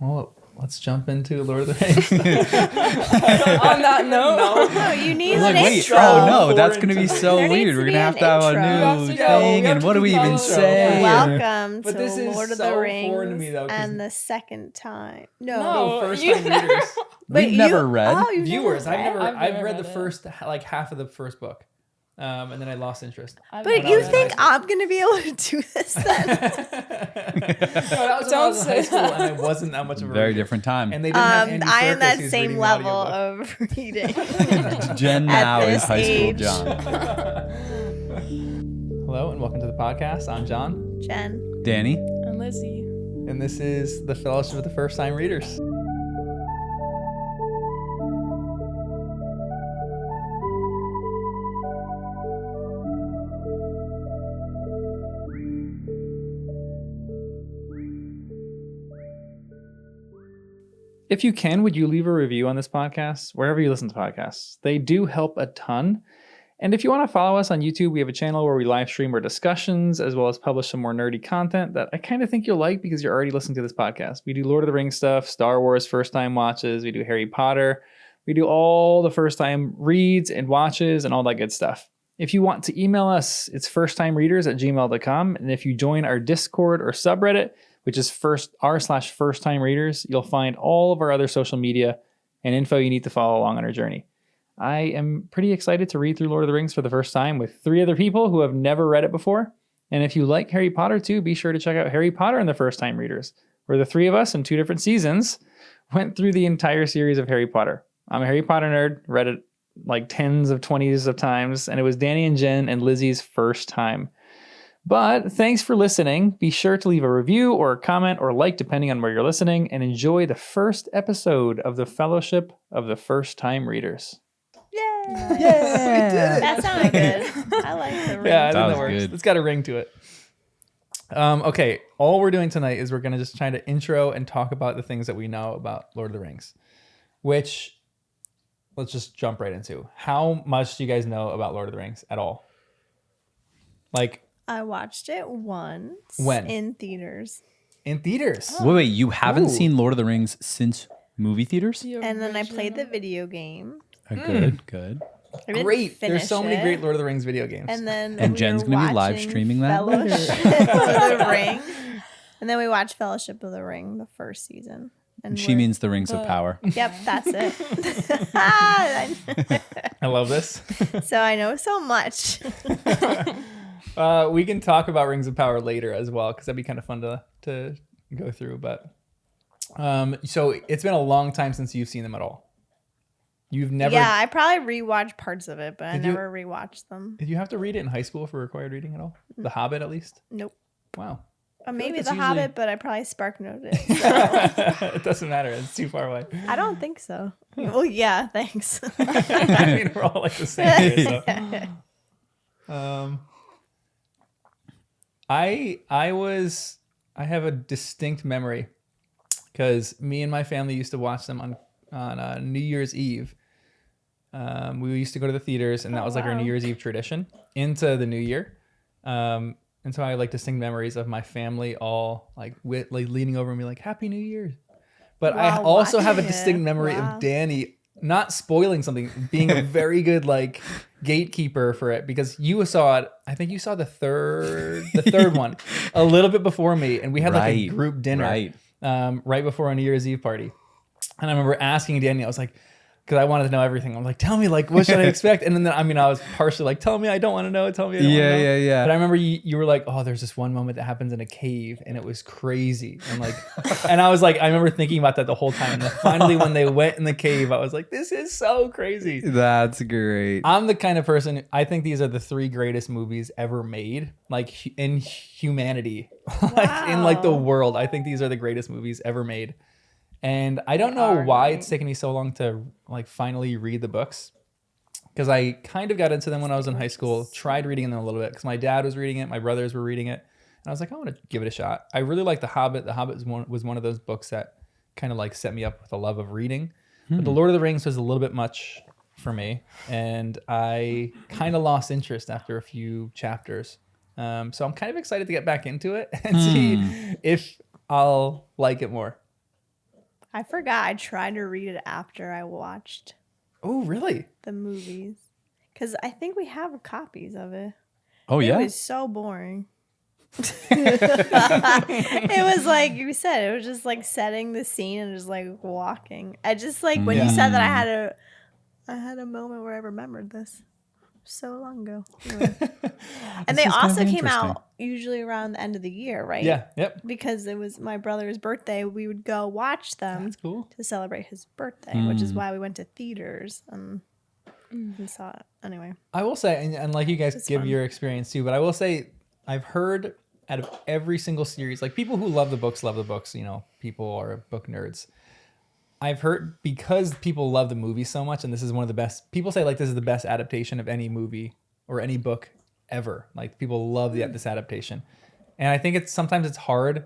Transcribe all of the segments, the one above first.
Well, let's jump into Lord of the Rings. On that note, No, you need Like, an wait, intro. oh no, that's going to be so There needs weird. to We're be going to have an to have a intro. new We have to go. thing, We have and to what do we do even intro. say? Welcome But to this is Lord of so the foreign to Rings me, though, 'cause- and the second time. No. No, first you time readers. But We've never read. Oh, you've Viewers. never read? I've read the it. first, like half of the first book. And then I lost interest. I've But never you was in think high I'm going to be able to do this then? No, that was when I Don't was in say high school that. and I wasn't that much of a Very reader. different time. And they didn't have Andy I am Serkis, that who's same reading the level audiobook. of reading. Jen At now is this high school age. John. Hello and welcome to the podcast. I'm John, Jen. Danny? And Lizzie. and this is the Fellowship of the First Time Readers. If you can, would you leave a review on this podcast, wherever you listen to podcasts? They do help a ton. And if you want to follow us on YouTube, we have a channel where we live stream our discussions, as well as publish some more nerdy content that I kind of think you'll like because you're already listening to this podcast. We do Lord of the Rings stuff, Star Wars first time watches, we do Harry Potter, we do all the first time reads and watches and all that good stuff. If you want to email us, it's firsttimereaders@gmail.com. And if you join our Discord or subreddit, which is r/first time readers, you'll find all of our other social media and info you need to follow along on our journey. I am pretty excited to read through Lord of the Rings for the first time with 3 other people who have never read it before. And if you like Harry Potter too, be sure to check out Harry Potter and the First Time Readers, where the 3 of us in 2 different seasons went through the entire series of Harry Potter. I'm a Harry Potter nerd, read it like 20s of times, and it was Danny and Jen and Lizzie's first time. But thanks for listening. Be sure to leave a review or a comment or like, depending on where you're listening, and enjoy the first episode of the Fellowship of the First Time Readers. Yay! We did it. That sounded good. I like the ring. Yeah, I think That that was works. good. It's got a ring to it. Okay, all we're doing tonight is we're going to just try to intro and talk about the things that we know about Lord of the Rings, which let's just jump right into. How much do you guys know about Lord of the Rings at all? Like I watched it once. When? In theaters. in theaters? Wait, you haven't Ooh. seen Lord of the Rings since movie theaters? And then I played the video game. Good. I didn't Great. There's finish so many it. great Lord of the Rings video games. And then And we Jen's were gonna be live watching streaming that? Fellowship of the Ring. And then we watched Fellowship of the Ring, the first season. And She we're- means the Rings of Power. Yep, that's it. I love this. so I know so much. We can talk about Rings of Power later as well, because that'd be kind of fun to go through. But so it's been a long time since you've seen them at all. You've never. Yeah, I probably rewatched parts of it, but I Did you- never rewatched them. Did you have to read it in high school for required reading at all? The Hobbit, at least. Nope. Wow. Maybe that's The usually- Hobbit, but I probably spark noted it. So. It doesn't matter. It's too far away. I don't think so. Well, yeah, thanks. I mean, we're all like the same here, so. I have a distinct memory because me and my family used to watch them on New Year's Eve. We used to go to the theaters, and that was like our wow. New Year's Eve tradition into the new year. And so I have like distinct memories of my family all like leaning over me like Happy New Year. But I Wow, also have a watching distinct it. memory Wow. of Danny not spoiling something, being a very good like gatekeeper for it, because you saw it. I think you saw the third one a little bit before me, and we had like a group dinner right before our New Year's Eve party. And I remember asking Danny, I was like, because I wanted to know everything. I'm like, tell me, like, what should I expect? And then, I was partially like, tell me, I don't want to know. Tell me, I don't want to know. Yeah. But I remember you were like, oh, there's this one moment that happens in a cave, and it was crazy. And like, and I was like, I remember thinking about that the whole time. And then finally, when they went in the cave, I was like, this is so crazy. That's great. I'm the kind of person, I think these are the 3 greatest movies ever made, like in humanity, like in like the Wow. world. I think these are the greatest movies ever made. And I don't know why it's taken me so long to like finally read the books, because I kind of got into them when I was in high school, tried reading them a little bit because my dad was reading it, my brothers were reading it, and I was like, I want to give it a shot. I really like The Hobbit. The Hobbit was one of those books that kind of like set me up with a love of reading. But The Lord of the Rings was a little bit much for me, and I kind of lost interest after a few chapters. So I'm kind of excited to get back into it and see if I'll like it more. I forgot. I tried to read it after I watched Oh, really? the movies because I think we have copies of it. Oh, It yeah? was so boring. It was like you said, it was just like setting the scene and just like walking. I just like when you said that I had a moment where I remembered this so long ago. Anyway. And they is gonna also be came interesting. out usually around the end of the year, right? Yeah. Yep. Because it was my brother's birthday, we would go watch them That's cool. to celebrate his birthday, which is why we went to theaters and saw it. Anyway, I will say, and like you guys It's give fun. your experience too, but I will say I've heard out of every single series, like people who love the books, you know, people are book nerds. I've heard because people love the movie so much, and this is one of the best, people say like this is the best adaptation of any movie or any book ever. Like people love this adaptation. And I think sometimes it's hard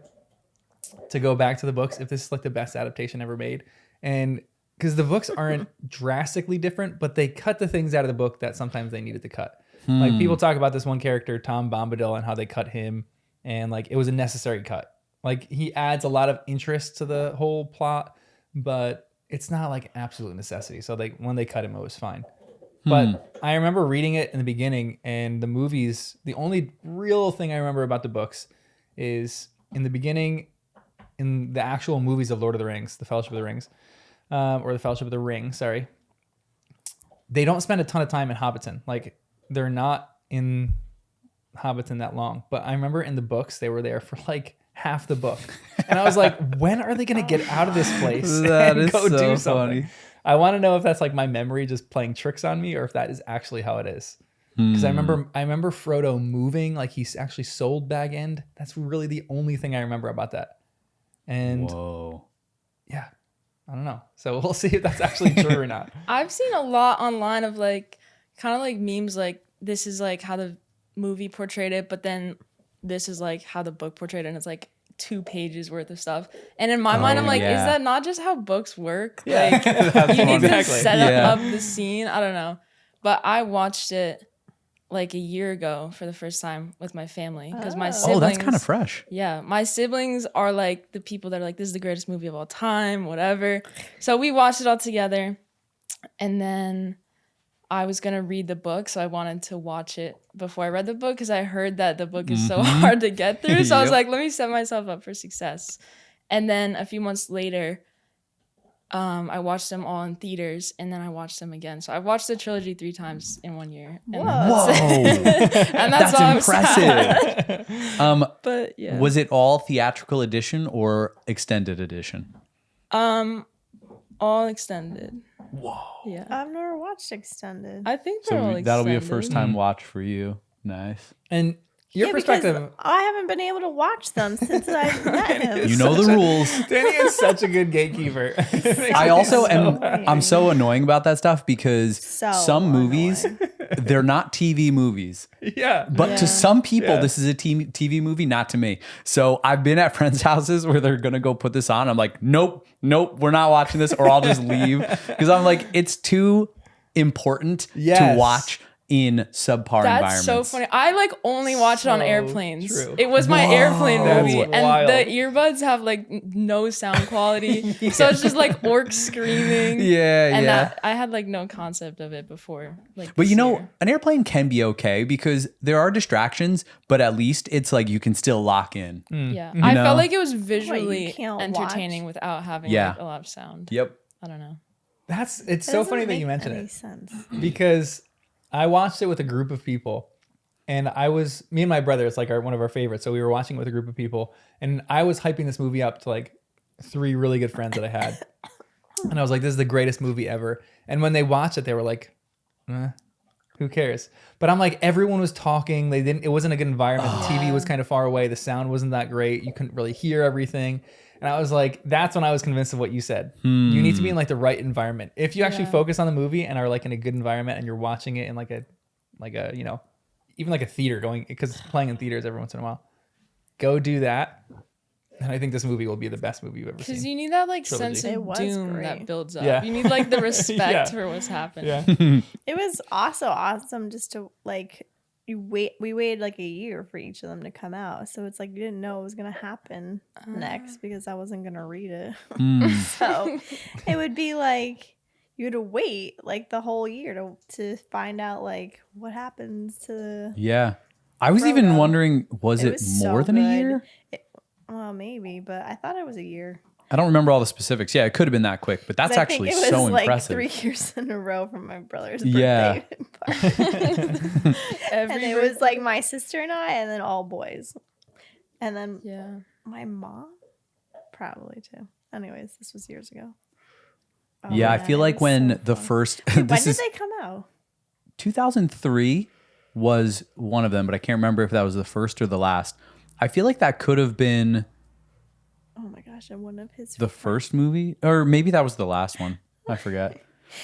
to go back to the books if this is like the best adaptation ever made. And because the books aren't drastically different, but they cut the things out of the book that sometimes they needed to cut. Like people talk about this one character, Tom Bombadil, and how they cut him, and like it was a necessary cut. Like he adds a lot of interest to the whole plot, but it's not like absolute necessity. So like when they cut him, it was fine. But I remember reading it in the beginning, and the movies, the only real thing I remember about the books is in the beginning, in the actual movies of Lord of the Rings, the Fellowship of the Rings, or the Fellowship of the Ring, sorry, they don't spend a ton of time in Hobbiton. Like they're not in Hobbiton that long. But I remember in the books, they were there for like half the book. And I was like, when are they going to get out of this place That and is go so do something? funny. I want to know if that's like my memory just playing tricks on me or if that is actually how it is. Because I remember Frodo moving, like he's actually sold Bag End. That's really the only thing I remember about that. And Whoa. yeah, I don't know. So we'll see if that's actually true or not. I've seen a lot online of like kind of like memes like this is like how the movie portrayed it, but then this is like how the book portrayed it, and it's like 2 pages worth of stuff. And in my mind, I'm like, yeah. is that not just how books work? Yeah. Like That's you need to exactly. set Yeah. up the scene. I don't know. But I watched it like a year ago for the first time with my family because my siblings. Oh, that's kind of fresh. Yeah, my siblings are like the people that are like, this is the greatest movie of all time, whatever. So we watched it all together. And then I was going to read the book. So I wanted to watch it before I read the book because I heard that the book is so hard to get through. So I was Yep. like, let me set myself up for success. And then a few months later, I watched them all in theaters, and then I watched them again. So I watched the trilogy 3 times in 1 year. And Whoa. and that's why I'm sad. impressive. But yeah. Was it all theatrical edition or extended edition? All extended. Whoa. Yeah. I've never watched Extended. I think they're all So extended. that'll be a first time watch for you. Nice. And your Yeah, because perspective, I haven't been able to watch them since I met him. You know the rules. Danny is such a good gatekeeper. I also so am. annoying. I'm so annoying about that stuff because So some movies, annoying. they're not TV movies. yeah. But Yeah. to some people, Yeah. this is a TV movie, not to me. So I've been at friends' houses where they're gonna go put this on. I'm like, nope, we're not watching this, or I'll just leave because I'm like, it's too important to Yes. watch in subpar That's environments. so funny. I like only watch it on So airplanes. true. It was my airplane That's movie, and wild. the earbuds have like no sound quality, so it's just like orcs screaming. Yeah, and yeah. that I had like no concept of it before. Like, But this you know, year. an airplane can be okay because there are distractions, but at least it's like you can still lock in. yeah, I know? felt like it was visually can't entertaining watch? without having Yeah. like a lot of sound. Yep. I don't know. It's That so doesn't funny that you make mention any it sense. because I watched it with a group of people, and me and my brother, it's like one of our favorites. So we were watching it with a group of people, and I was hyping this movie up to like 3 really good friends that I had. And I was like, this is the greatest movie ever. And when they watched it, they were like, who cares? But I'm like, everyone was talking. It wasn't a good environment. The TV was kind of far away. The sound wasn't that great. You couldn't really hear everything. And I was like, that's when I was convinced of what you said. You need to be in like the right environment. If you actually Yeah. focus on the movie and are like in a good environment and you're watching it in like a, you know, even like a theater because it's playing in theaters every once in a while, go do that. And I think this movie will be the best movie you've ever Because seen. you need that like Trilogy. sense It of was doom great. that builds up. Yeah. You need like the respect Yeah. for what's happening. Yeah. It was also awesome just to like we waited like a year for each of them to come out. So it's like you didn't know what was gonna happen next because I wasn't gonna read it. So it would be like you had to wait like the whole year to find out like what happens to Yeah. I was even Frodo. wondering, was it was more so than a good. year? Well, maybe, but I thought it was a year. I don't remember all the specifics. Yeah, it could have been that quick, but that's 'Cause I actually think it was so like impressive. 3 years in a row from my brother's Yeah. birthday party. And Every it was like my sister and I, and then all boys. And then yeah. my mom, probably too. Anyways, this was years ago. Oh, Yeah, I man, feel it like was when so the fun. first Wait, when this did is they come out? 2003 was one of them, but I can't remember if that was the first or the last. I feel like that could have been Oh my gosh, and one of his the first movie, or maybe that was the last one. I forget.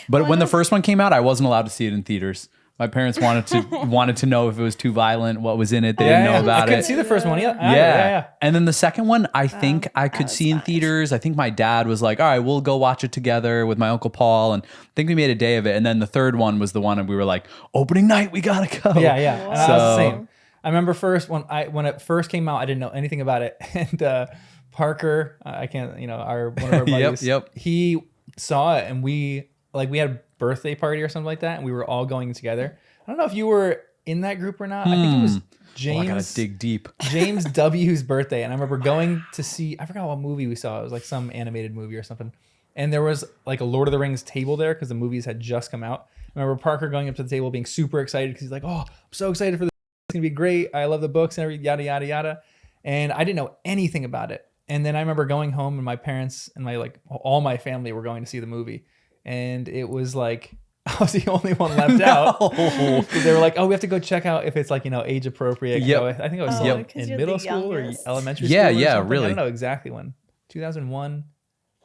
But One when the of- first one came out, I wasn't allowed to see it in theaters. My parents wanted to know if it was too violent, what was in it. They didn't know about I couldn't it. see the first one. Yeah, Yeah. And then the second one, I think I that could was see in fine. theaters. I think my dad was like, all right, we'll go watch it together with my Uncle Paul. And I think we made a day of it. And then the third one was the one and we were like, opening night, we gotta go. Yeah, yeah. And I was the So- same. I remember first when it first came out, I didn't know anything about it, and Parker, I can't, one of our buddies, Yep. he saw it, and we had a birthday party or something like that, and we were all going together. I don't know if you were in that group or not. I think it was Oh, James. I gotta dig deep. James W's birthday, and I remember going to see. I forgot what movie we saw. It was like some animated movie or something. And there was like a Lord of the Rings table there because the movies had just come out. I remember Parker going up to the table being super excited because he's like, "Oh, I'm so excited for this. It's gonna be great. I love the books and everything, yada yada yada." And I didn't know anything about it. And then I remember going home and my parents and all my family were going to see the movie, and it was like I was the only one left out. 'Cause they were like, "Oh, we have to go check out if it's like age appropriate." Yep. So I think I was Oh, still 'cause in you're middle the school or youngest. elementary Yeah, school. Or yeah, something. really. I don't know exactly when. 2001.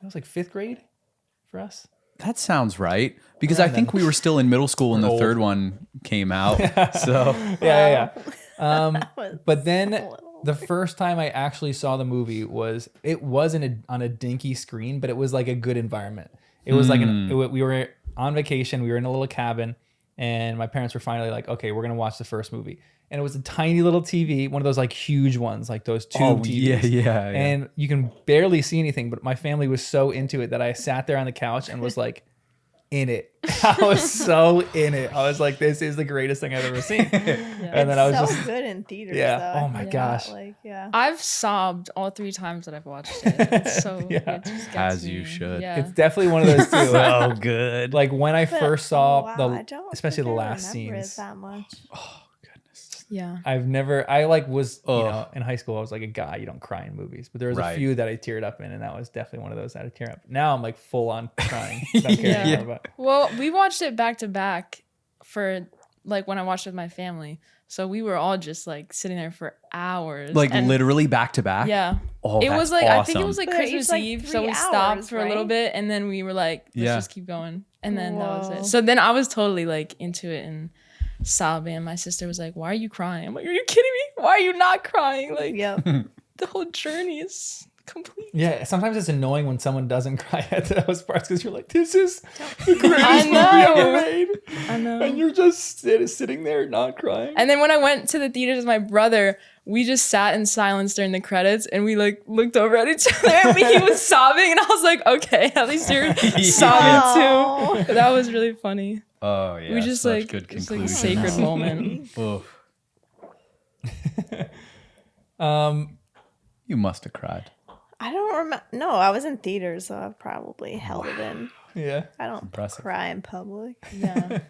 That was like 5th grade for us. That sounds right. Because Around I think then. we were still in middle school when the We're old. third one came out. So Yeah. was But then so little. the first time I actually saw the movie was on a dinky screen, but it was like a good environment. It was like we were on vacation. We were in a little cabin, and my parents were finally like, "Okay, we're gonna watch the first movie." And it was a tiny little TV, one of those like huge ones, like those tube TVs. yeah. And you can barely see anything, but my family was so into it that I sat there on the couch and was like in it. I was so in it. I was like, this is the greatest thing I've ever seen. And then I was so just, good in theaters. yeah. Though. Oh my gosh. I've sobbed all 3 times that I've watched it. It's so Yeah. it just gets As me. you should. Yeah. It's definitely one of those two. so good. Like when I But- first saw I don't especially the think I last remember it scenes. that much. yeah. In high school, I was like a guy, you don't cry in movies, but there was Right. a few that I teared up in, and that was definitely one of those that I tear up. Now I'm like full on crying. Don't care Yeah. anymore about- Well, we watched it back to back for like when I watched with my family. So we were all just like sitting there for hours. Like and literally back to back. Yeah. Oh, It that's was like I think it awesome. was like But each, Christmas like, Eve, so 3 we stopped hours, for a little right? bit, and then we were like, let's Yeah. just keep going, and then that was Whoa. it. So then I was totally like into it and sobbing. My sister was like, "Why are you crying?" I'm like, "Are you kidding me? Why are you not crying? Like Yep. the whole journey is complete." Yeah, sometimes it's annoying when someone doesn't cry at those parts because you're like, this is the greatest I movie know. ever made. I know. And you're just sitting there not crying. And then when I went to the theaters with my brother, we just sat in silence during the credits and we like looked over at each other and he was sobbing and I was like, okay, at least you're sobbing Oh. too. That was really funny. Oh yeah. we just such like good it's like a conclusion. sacred moment. Oof. You must have cried. I don't remember. No, I was in theaters, so I probably held it in. Yeah. I don't Impressive. cry in public. Yeah.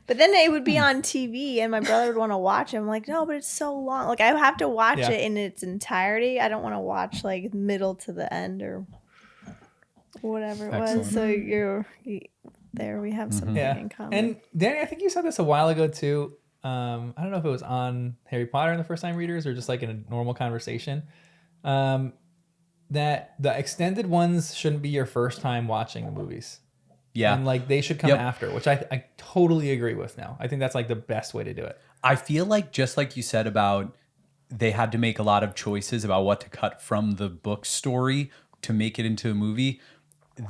But then it would be on TV, and my brother would want to watch it. I'm like, no, but it's so long. Like, I have to watch Yeah. it in its entirety. I don't want to watch, like, middle to the end or whatever it Excellent. was. So there we have something Yeah. in common. And Danny, I think you said this a while ago too. I don't know if it was on Harry Potter in the first time readers or just like in a normal conversation. That the extended ones shouldn't be your first time watching the movies. Yeah. And like they should come Yep. after, which I totally agree with now. I think that's like the best way to do it. I feel like just like you said about they had to make a lot of choices about what to cut from the book story to make it into a movie.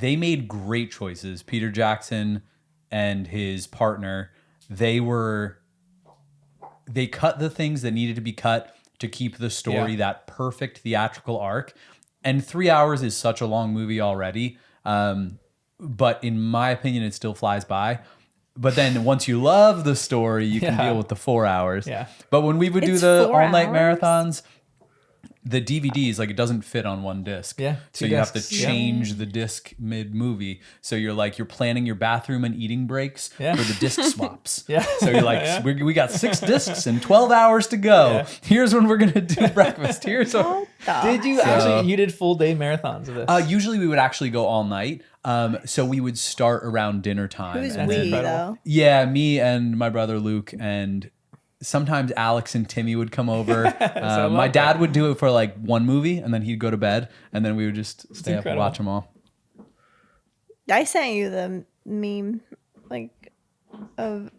They made great choices. Peter Jackson and his partner, they were they cut the things that needed to be cut to keep the story that perfect theatrical arc. And 3 hours is such a long movie already. But in my opinion, it still flies by. But then once you love the story, you can deal with the 4 hours. Yeah. But when we would do It's the 4 all-night hours? marathons, the DVDs, like, it doesn't fit on one disc. Yeah, So 2 you have to discs. Yeah. change the disc mid-movie. So you're planning your bathroom and eating breaks for the disc swaps. Yeah. So you're like, we got 6 discs and 12 hours to go. Yeah. Here's when we're going to do breakfast. Here's what... Did you actually? You did full day marathons of this? Usually we would actually go all night. So we would start around dinner time. Who's and we then- incredible. though? Yeah, me and my brother Luke, and sometimes Alex and Timmy would come over. I love My that. dad would do it for like one movie, and then he'd go to bed, and then we would just stay up and incredible. watch them all. I sent you the meme, like, of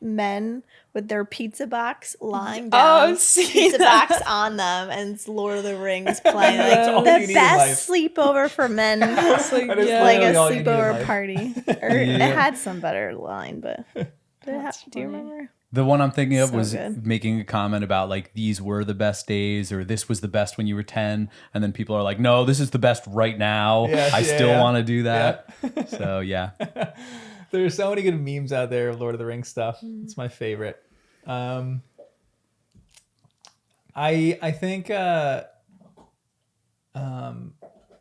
men with their pizza box lying down, I've seen pizza that. box on them, and it's Lord of the Rings playing. That's all Like you the need in best sleepover for men, It's like, That is yeah. like a literally all you need in sleepover life. party. Or it had some better line, but did it have, do you remember? The one I'm thinking of So was good. making a comment about like these were the best days, or this was the best when you were 10, and then people are like, no, this is the best right now. Yes, I yeah, still yeah. want to do that. So yeah. There's so many good memes out there of Lord of the Rings stuff. It's my favorite. I think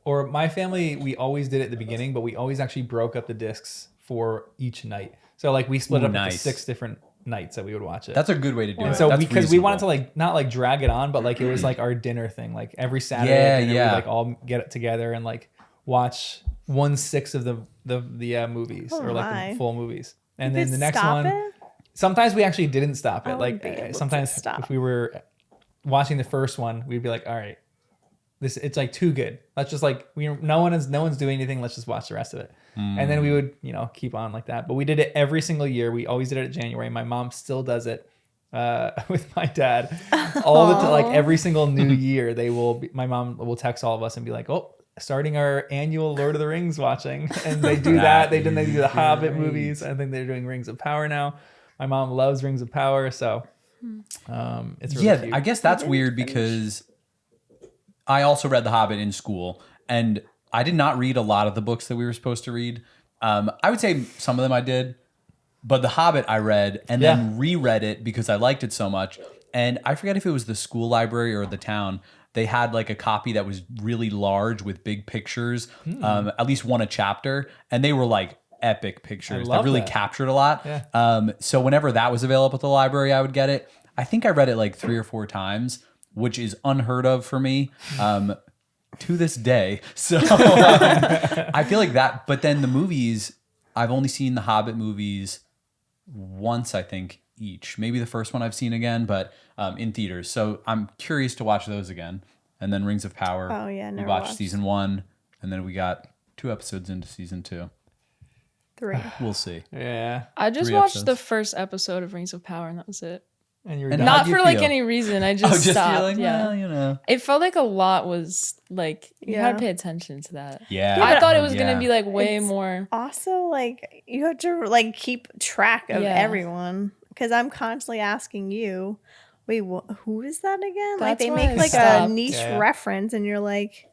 or my family, we always did it at the beginning, but we always actually broke up the discs for each night. So like we split Ooh, up into nice. 6 different nights that we would watch it. That's a good way to do and it. so That's because we wanted to reasonable. like not like drag it on, but like it was like our dinner thing. Like every Saturday Yeah, at dinner, yeah. we'd like all get it together and like watch 1/6 of the movies Oh or like my. the full movies. And You then could the next stop one, it? sometimes we actually didn't stop it. I Like wouldn't be able to sometimes stop. if we were watching the first one, we'd be like, all right, it's like too good. Let's just like no one's doing anything. Let's just watch the rest of it. And then we would, keep on like that. But we did it every single year. We always did it in January. My mom still does it with my dad. All the time, like every single new year, my mom will text all of us and be like, oh, starting our annual Lord of the Rings watching. And they do that. They do the Hobbit movies. I think they're doing Rings of Power now. My mom loves Rings of Power, so it's really cute. I guess that's weird because I also read The Hobbit in school, and I did not read a lot of the books that we were supposed to read. I would say some of them I did, but The Hobbit I read and then reread it because I liked it so much. And I forget if it was the school library or the town. They had like a copy that was really large with big pictures, at least one a chapter, and they were like epic pictures that love really that. captured a lot. Yeah. So whenever that was available at the library, I would get it. I think I read it like 3 or 4 times, which is unheard of for me to this day. So I feel like that. But then the movies, I've only seen the Hobbit movies once, I think, each. Maybe the first one I've seen again, but in theaters. So I'm curious to watch those again. And then Rings of Power. Oh, yeah, we never watched watched. season 1, and then we got 2 episodes into season 2. 3. We'll see. Yeah. I just 3 watched the episodes. first episode of Rings of Power, and that was it. And you're And done. How'd Not you for like feel? any reason. I just stopped. feeling, yeah. well, you know. It felt like a lot was like you had Yeah. to pay attention to that. Yeah. I thought it was Yeah. gonna be like way It's- more. Also, like, you have to like keep track of Yeah. everyone because I'm constantly asking you, wait, who is that again? Like That's they why make I like a stopped. niche Yeah. reference, and you're like,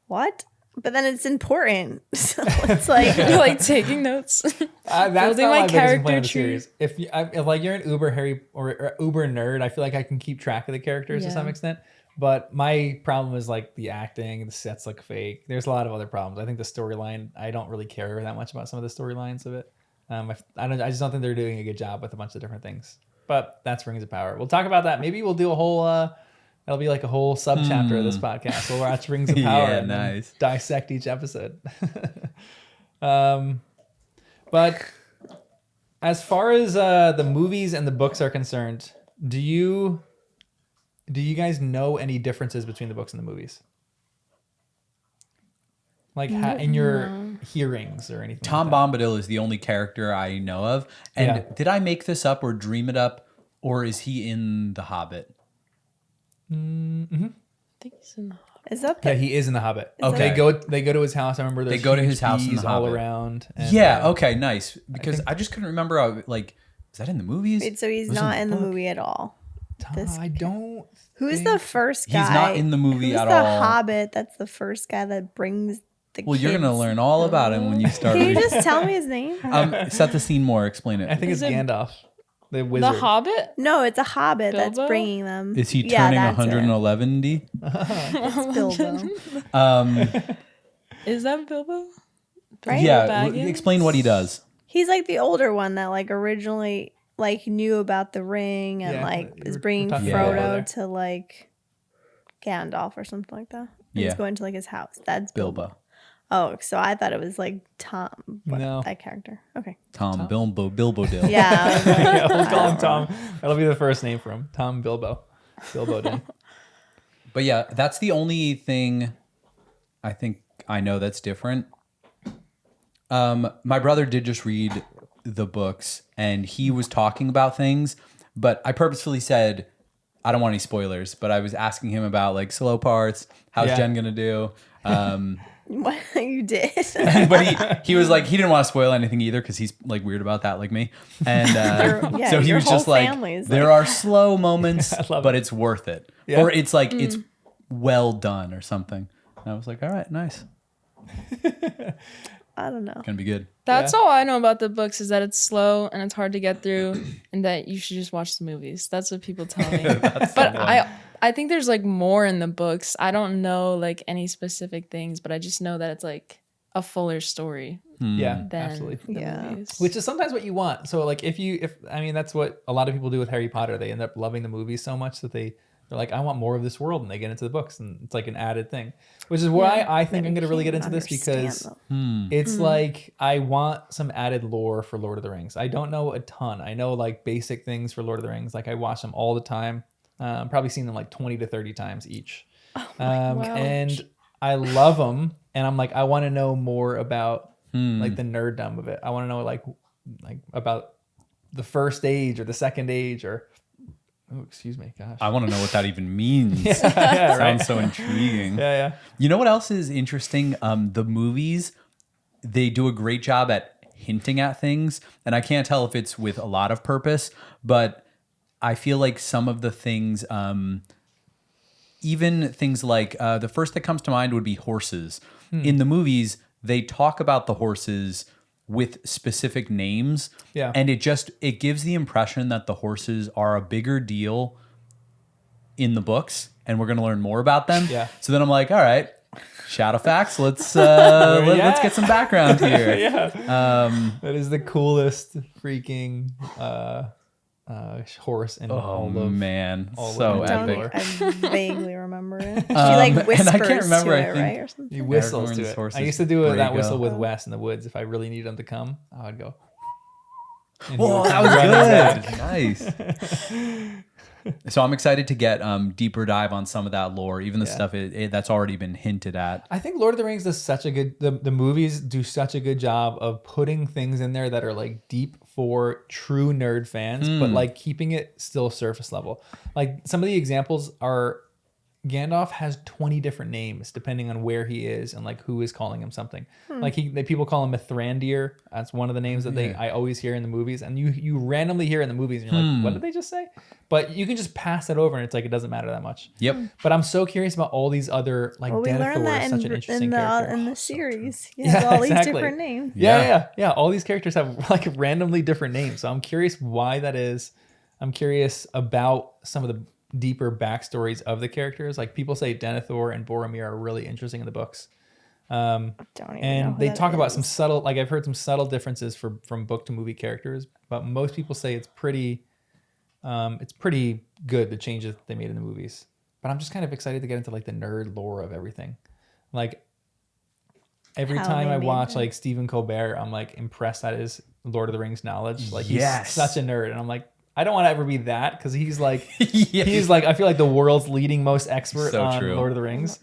what? But then it's important, so it's like You're like taking notes. That's Building not my my biggest character complaint of the tree. series. If like you're an uber Harry or uber nerd, I feel like I can keep track of the characters to Yeah. some extent. But my problem is like the acting, the sets look fake. There's a lot of other problems. I think the storyline, I don't really care that much about some of the storylines of it. I just don't think they're doing a good job with a bunch of different things. But that's Rings of Power. We'll talk about that. Maybe we'll do a whole. That'll be like a whole sub chapter of this podcast. We'll watch Rings of Power Yeah, and then nice. dissect each episode. But as far as the movies and the books are concerned, do you guys know any differences between the books and the movies? Like in your hearings or anything? Tom like Bombadil is the only character I know of. And Yeah. did I make this up or dream it up, or is he in The Hobbit? I think he's in the is that that? the Yeah, he is in The Hobbit. Okay. They go to his house. I remember there's go to huge his house in The bees all Hobbit. around. And, Yeah, okay, nice. Because think- I just couldn't remember, like, is that in the movies? wait, so he's Was it not in the book? movie at all. this. I don't. Who's think- the first guy? He's not in the movie Who's at the all. Hobbit? That's the first guy that brings the. Well, you're gonna kids. learn all about him when you start Can you reading. just tell me his name? Set the scene more. Explain I it. think Is it's it Gandalf, the wizard. The Hobbit? No, it's a Hobbit that's Bilbo? bringing them. Is he Yeah, turning that's it. 111? D? It's Bilbo. Is that Bilbo? Right? Yeah. Baggins? Explain what he does. He's like the older one that like originally like knew about the ring and Yeah, like you is were bringing talking about Frodo there. to like Gandalf or something like that. And Yeah. He's going to like his house. That's Bilbo. Bilbo. Oh, so I thought it was like Tom. No. That character. Okay. Tom. Bilbo Dill. Yeah. I was like, Yeah, we'll I call him don't Tom. That'll be the first name for him. Tom Bilbo. Bilbo Din. But yeah, that's the only thing I think I know that's different. My brother did just read the books and he was talking about things, but I purposefully said, I don't want any spoilers, but I was asking him about like slow parts. How's Yeah. Jen going to do? What you did? But he was like, he didn't want to spoil anything either because he's like weird about that like me. And yeah, so he your was whole just like, family is there are slow moments, love but it. it's worth it. Yeah. Or it's like, it's well done or something. And I was like, all right, nice. I don't know. Gonna be good. That's all I know about the books is that it's slow and it's hard to get through and that you should just watch the movies. That's what people tell me. But I think there's like more in the books. I don't know like any specific things, but I just know that it's like a fuller story Yeah, than absolutely. the Yeah. movies. Which is sometimes what you want. So like if I mean that's what a lot of people do with Harry Potter. They end up loving the movies so much that they're like, I want more of this world, and they get into the books, and it's like an added thing. Which is why I think I'm gonna really get into this because it's like I want some added lore for Lord of the Rings. I don't know a ton. I know like basic things for Lord of the Rings. Like I watch them all the time. Probably seen them like 20 to 30 times each. Wow. And I love them, and I'm like, I want to know more about like the nerddom of it. I want to know like about the first age or the second age or oh, excuse me, gosh. I want to know what that even means. Yeah, right. Sounds so intriguing. Yeah. You know what else is interesting? The movies, they do a great job at hinting at things. And I can't tell if it's with a lot of purpose, but I feel like some of the things, even things like the first that comes to mind would be horses. In the movies, they talk about the horses with specific names. Yeah. And it gives the impression that the horses are a bigger deal in the books and we're going to learn more about them. Yeah. So then I'm like, all right, Shadowfax, let's get some background here. That is the coolest freaking horse in all of Man, all so of Don't, epic. I vaguely remember it. She like whispers and I can't remember, to I it, think- right? Or something. He whistles to Aragorn's it. horses I used to do that Brago. whistle with Wes in the woods. If I really needed him to come, I would go. And he Whoa, would that come running was back. good. Nice. So I'm excited to get deeper dive on some of that lore, even the Yeah. stuff that's already been hinted at. I think Lord of the Rings does such a good the movies do such a good job of putting things in there that are like deep for true nerd fans, but like keeping it still surface level. Like some of the examples are Gandalf has 20 different names depending on where he is and like who is calling him something. Like people call him Mithrandir. That's one of the names that I always hear in the movies, and you randomly hear in the movies and you're like, what did they just say? But you can just pass it over and it's like it doesn't matter that much. Yep. But I'm so curious about all these other like Well, we learned Denethor that is such an interesting character. in the series. Yeah, Yeah, all exactly. these different names. Yeah. All these characters have like randomly different names. So I'm curious why that is. I'm curious about some of the deeper backstories of the characters. Like people say Denethor and Boromir are really interesting in the books. Don't even know And who they that talk about is. some subtle, like I've heard some subtle differences from book to movie characters, but most people say it's pretty good, the changes they made in the movies. But I'm just kind of excited to get into like the nerd lore of everything. Like every How time they I made watch them. like Stephen Colbert, I'm like impressed at his Lord of the Rings knowledge. Like Yes. he's such a nerd, and I'm like, I don't want to ever be that because he's like Yeah. he's like I feel like the world's leading most expert So on true. Lord of the Rings.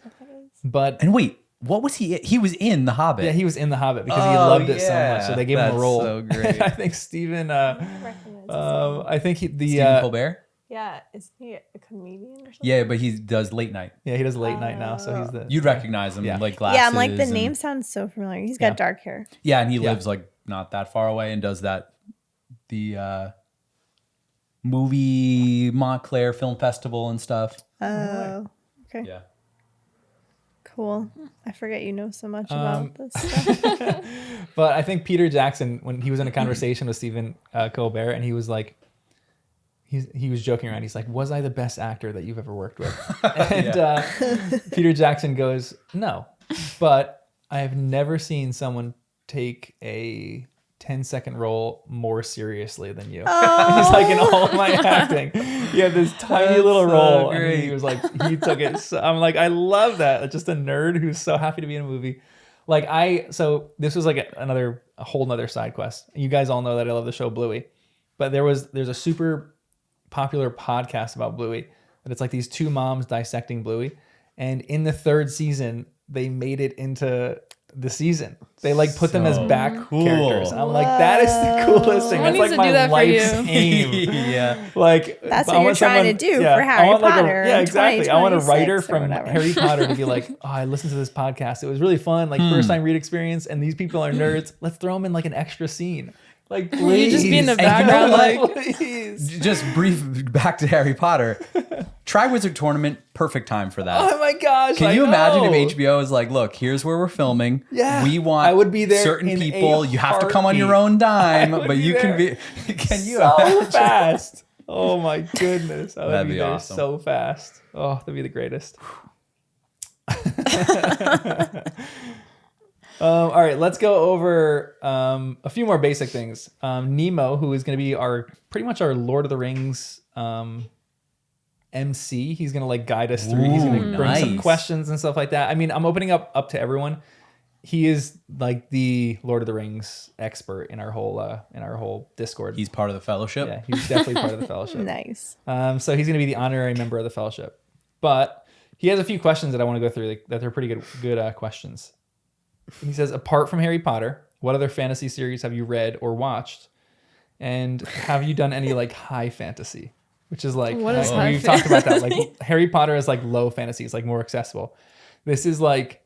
But And wait, what was he? He was in The Hobbit. yeah, he was in The Hobbit because he Oh, loved it so yeah. much, so they gave him That's a role. so great. I think Stephen. I think the Stephen Colbert. Yeah, is he a comedian or something? Yeah, but he does late night. yeah, he does late night now, so he's the. You'd recognize him, Yeah. like glasses. Yeah, I'm like the and- name sounds so familiar. He's got Yeah. dark hair. Yeah, and he Yeah. lives like not that far away and does that. movie Montclair Film Festival and stuff. Oh, okay. Yeah. Cool. I forget you know so much about this stuff. But I think Peter Jackson, when he was in a conversation with Stephen Colbert, and he was like, he was joking around. He's like, "Was I the best actor that you've ever worked with?" And Peter Jackson goes, "No, but I have never seen someone take a 10-second role more seriously than you." He's like, in all my acting, he had this tiny little so role, great. and he was like, he took it. So, I'm like, I love that. Just a nerd who's so happy to be in a movie. So this was like a whole nother side quest. You guys all know that I love the show Bluey, but there's a super popular podcast about Bluey, that it's like these two moms dissecting Bluey, and in the third season they made it into the season. They like put them as back characters. I'm like, that is the coolest thing. Someone That's needs like to my do that for life's you. aim. Yeah. Like That's I what you're want trying to do for Harry I want Potter yeah, in exactly. I want a writer 2026 or from whatever. Harry Potter to be like, oh, I listened to this podcast. It was really fun. Like first time read experience, and these people are nerds. Let's throw them in like an extra scene. Like, please. You just be in the And you know background, what? like, Please. Just brief back to Harry Potter. Triwizard Tournament, perfect time for that. Oh my gosh. Can I you imagine know. if HBO is like, look, here's where we're filming. Yeah. We want I would be there certain in people. a You have to come on your heartbeat. own dime, I would but be you can there. be. Can you so imagine? fast. Oh my goodness. I would That'd be be there awesome. so fast. Oh, that'd be the greatest. All right, let's go over a few more basic things. Nemo, who is going to be pretty much our Lord of the Rings MC. He's going to like guide us through. He's going to bring some nice. questions and stuff like that. I mean, I'm opening up to everyone. He is like the Lord of the Rings expert in our whole Discord. He's part of the fellowship. Yeah, he's definitely part of the fellowship. Nice. So he's going to be the honorary member of the fellowship. But he has a few questions that I want to go through that they're pretty good questions. He says, apart from Harry Potter, what other fantasy series have you read or watched? And have you done any like high fantasy? Which is like, What is high we've talked about that. fantasy? Like Harry Potter is like low fantasy. It's like more accessible. This is like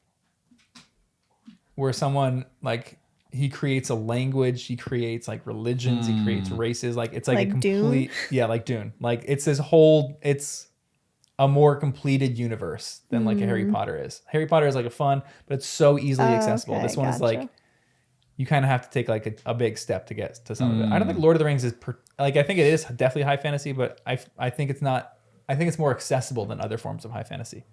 where someone like, he creates a language, he creates like religions, he creates races. Like it's like a Like Dune? complete, yeah, like Dune. Like it's a more completed universe than like a Harry Potter is. Harry Potter is like a fun, but it's so easily accessible. okay, This one is gotcha. like, you kind of have to take like a big step to get to some of it. I don't think Lord of the Rings is like, I think it is definitely high fantasy, but I think it's not. I think it's more accessible than other forms of high fantasy.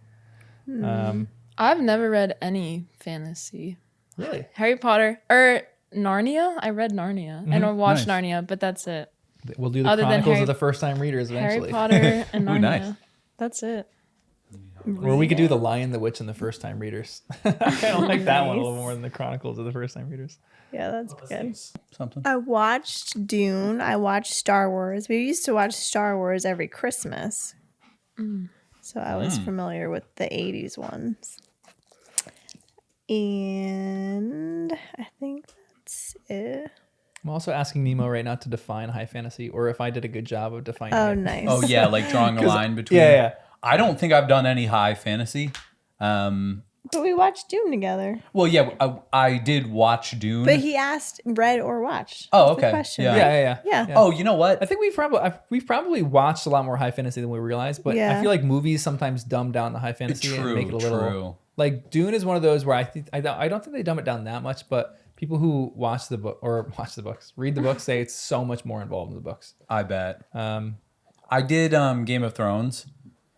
I've never read any fantasy. Really, Harry Potter or Narnia. I read Narnia and I watched Nice. Narnia, but that's it. we'll do the Other than Chronicles Harry- of the First Time Readers eventually, Harry Potter and Narnia. nice. That's it. or we could do the Lion, the Witch, and the First Time Readers. I kind of like that one a little Nice. more than the Chronicles of the First Time Readers. Yeah, that's good. Something. I watched Dune. I watched Star Wars. We used to watch Star Wars every Christmas. So I was familiar with the 80s ones. And I think that's it. I'm also asking Nemo right now to define high fantasy, or if I did a good job of defining Oh, it. nice. Oh yeah, like drawing a line between. Yeah. I don't think I've done any high fantasy. But we watched Dune together. Well, yeah, I did watch Dune. But he asked read or watched. Oh, That's the okay. question, Yeah. right? Yeah. Yeah. Oh, you know what? I think we've probably watched a lot more high fantasy than we realize, but I Yeah. feel like movies sometimes dumb down the high fantasy and make it a little. True. Like Dune is one of those where I don't think they dumb it down that much, but people who read the books say it's so much more involved in the books. I bet. I did Game of Thrones,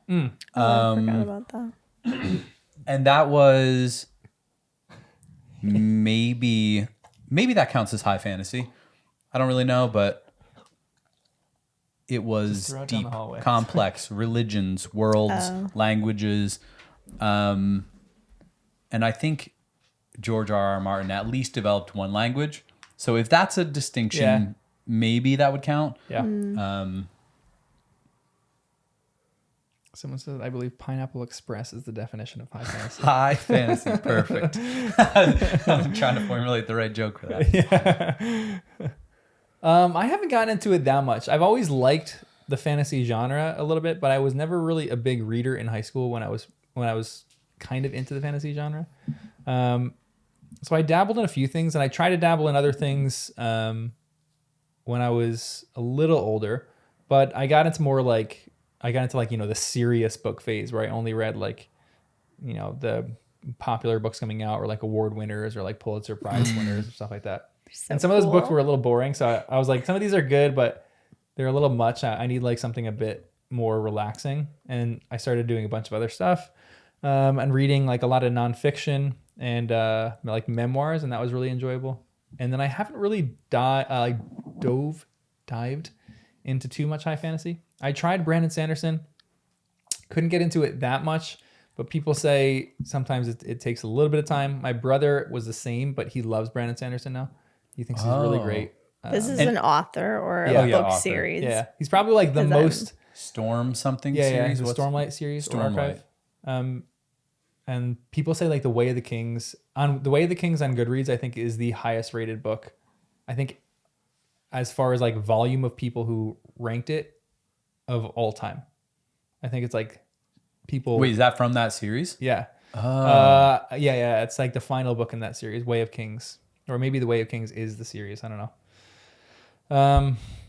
I forgot about that. and that was maybe that counts as high fantasy. I don't really know, but it was throw it down deep, the hallway. complex religions, worlds, languages, and I think George R.R. Martin at least developed one language. So if that's a distinction, Yeah. maybe that would count. Yeah. Someone says, I believe Pineapple Express is the definition of high fantasy. High fantasy, perfect. I'm trying to formulate the right joke for that. I haven't gotten into it that much. I've always liked the fantasy genre a little bit, but I was never really a big reader in high school when I was kind of into the fantasy genre. So I dabbled in a few things, and I tried to dabble in other things when I was a little older. But I got into the serious book phase where I only read like, the popular books coming out or like award winners or like Pulitzer Prize winners or stuff like that. So And some of those books cool. were a little boring. So I was like, some of these are good, but they're a little much. I need like something a bit more relaxing. And I started doing a bunch of other stuff and reading like a lot of nonfiction and like memoirs. And that was really enjoyable. And then I haven't really dived into too much high fantasy. I tried Brandon Sanderson, couldn't get into it that much, but people say sometimes it takes a little bit of time. My brother was the same, but he loves Brandon Sanderson now. He thinks he's really great. This is an author or a Yeah. book Author. series. Yeah, he's probably like the 'Cause I'm- most Storm something the series. Stormlight series or archive. And people say like The Way of the Kings on Goodreads, I think is the highest rated book. I think as far as like volume of people who ranked it of all time. I think it's like people. Wait, is that from that series? Yeah. Oh. Yeah. It's like the final book in that series, Way of Kings, or maybe The Way of Kings is the series. I don't know.